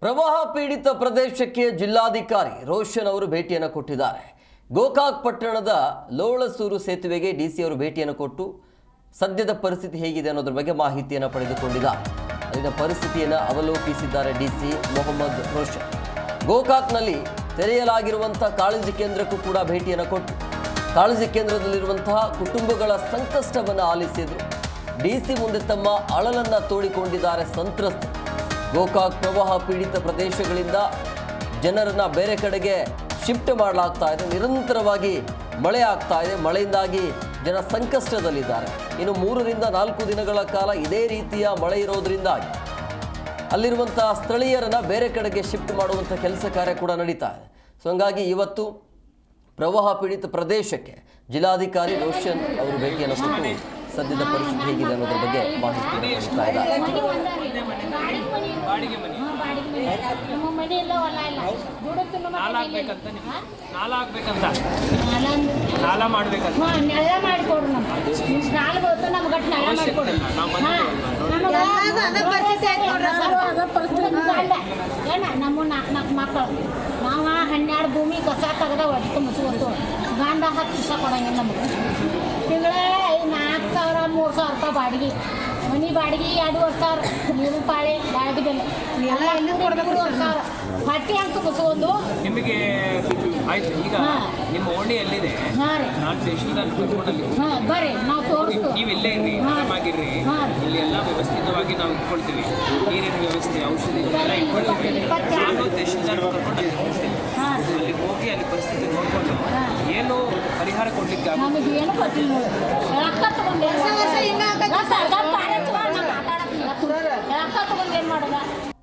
ಪ್ರವಾಹ ಪೀಡಿತ ಪ್ರದೇಶಕ್ಕೆ ಜಿಲ್ಲಾಧಿಕಾರಿ ರೋಷನ್ ಅವರು ಭೇಟಿಯನ್ನು ಕೊಟ್ಟಿದ್ದಾರೆ. ಗೋಕಾಕ್ ಪಟ್ಟಣದ ಲೋಳಸೂರು ಸೇತುವೆಗೆ ಡಿಸಿ ಅವರು ಭೇಟಿಯನ್ನು ಕೊಟ್ಟು ಸದ್ಯದ ಪರಿಸ್ಥಿತಿ ಹೇಗಿದೆ ಅನ್ನೋದ್ರ ಬಗ್ಗೆ ಮಾಹಿತಿಯನ್ನು ಪಡೆದುಕೊಂಡಿದ್ದಾರೆ. ಅಲ್ಲಿನ ಪರಿಸ್ಥಿತಿಯನ್ನು ಅವಲೋಕಿಸಿದ್ದಾರೆ ಡಿಸಿ ಮೊಹಮ್ಮದ್ ರೋಷನ್. ಗೋಕಾಕ್ನಲ್ಲಿ ತೆರೆಯಲಾಗಿರುವಂತಹ ಕಾಳಜಿ ಕೇಂದ್ರಕ್ಕೂ ಕೂಡ ಭೇಟಿಯನ್ನು ಕೊಟ್ಟು ಕಾಳಜಿ ಕೇಂದ್ರದಲ್ಲಿರುವಂತಹ ಕುಟುಂಬಗಳ ಸಂಕಷ್ಟವನ್ನು ಆಲಿಸಿದರು. ಡಿಸಿ ಮುಂದೆ ತಮ್ಮ ಅಳಲನ್ನು ತೋಡಿಕೊಂಡಿದ್ದಾರೆ ಸಂತ್ರಸ್ತರು. ಗೋಕಾಕ್ ಪ್ರವಾಹ ಪೀಡಿತ ಪ್ರದೇಶಗಳಿಂದ ಜನರನ್ನು ಬೇರೆ ಕಡೆಗೆ ಶಿಫ್ಟ್ ಮಾಡಲಾಗ್ತಾ ಇದೆ. ನಿರಂತರವಾಗಿ ಮಳೆ ಆಗ್ತಾ ಇದೆ. ಮಳೆಯಿಂದಾಗಿ ಜನ ಸಂಕಷ್ಟದಲ್ಲಿದ್ದಾರೆ. ಇನ್ನು 3 ರಿಂದ 4 ದಿನಗಳ ಕಾಲ ಇದೇ ರೀತಿಯ ಮಳೆ ಇರೋದ್ರಿಂದಾಗಿ ಅಲ್ಲಿರುವಂಥ ಸ್ಥಳೀಯರನ್ನು ಬೇರೆ ಕಡೆಗೆ ಶಿಫ್ಟ್ ಮಾಡುವಂಥ ಕೆಲಸ ಕಾರ್ಯ ಕೂಡ ನಡೀತಾ ಇದೆ. ಸೊ ಹಂಗಾಗಿ ಇವತ್ತು ಪ್ರವಾಹ ಪೀಡಿತ ಪ್ರದೇಶಕ್ಕೆ ಜಿಲ್ಲಾಧಿಕಾರಿ ರೋಷನ್ ಅವರು ಭೇಟಿಯನ್ನು ಕೊಟ್ಟು ಸದ್ಯದ ಪರಿಸ್ಥಿತಿ ಹೇಗಿದೆ ಅನ್ನೋದ್ರ ಬಗ್ಗೆ ಮಾಹಿತಿಯನ್ನು ನೀಡ್ತಾ ಇದ್ದಾರೆ. ನಮ್ಮ 4 ಮಕ್ಕಳು ನಾವು 12 ಭೂಮಿ ಕಸ ತೆಗೆದ ಒಟ್ಟು ಮುಚ್ಚಿತ್ತು. ಗಂಡ 10 ದಿವಸ ಕೊಡಂಗಿಲ್ಲ ನಮಗೆ. ತಿಂಗಳ 4,000 3,000 ರೂಪಾಯಿ ಬಾಡಿಗೆ, ಮನೆ ಬಾಡಿಗೆ 2,500, ನೀರು ಪಾಳೆ ಬಾಡಿಗೆ ಬೆಲೆ ಎಲ್ಲ 2,500 ಹಟ್ಟಿ ಅಂತ ಮುಚ್ಚೋದು ನಿಮಗೆ ಆಯ್ತು. ಈಗ ನಿಮ್ಮ ಓಣಿ ಎಲ್ಲಿದೆ? ನಾನು ದೇಶದಲ್ಲಿ ಬರ್ರಿ ನಾವು ತೋರಿಸ್ತು. ನೀವು ಇಲ್ಲೇ ಇರ್ರಿ, ಆರಾಮಾಗಿರ್ರಿ. ಇಲ್ಲಿ ಎಲ್ಲ ವ್ಯವಸ್ಥಿತವಾಗಿ ನಾವು ಇಟ್ಕೊಳ್ತೀವಿ. ನೀರಿನ ವ್ಯವಸ್ಥೆ, ಔಷಧಿಗಳೆಲ್ಲ ಇಟ್ಕೊಳ್ತೀವಿ. ನಾನು ದೇಶದಲ್ಲಿ ಕರ್ಕೊಂಡು ಅಲ್ಲಿ ಹೋಗಿ ಅಲ್ಲಿ ಪರಿಸ್ಥಿತಿ ನೋಡ್ಕೊಂಡು ಏನು ಪರಿಹಾರ ಕೊಡ್ಲಿಕ್ಕೆ ನಮಗೆ ಏನು ಕೊಟ್ಟಿಲ್ಲ. ರೊಕ್ಕ ತಗೊಂಡು ಏನು ಮಾಡೋದು?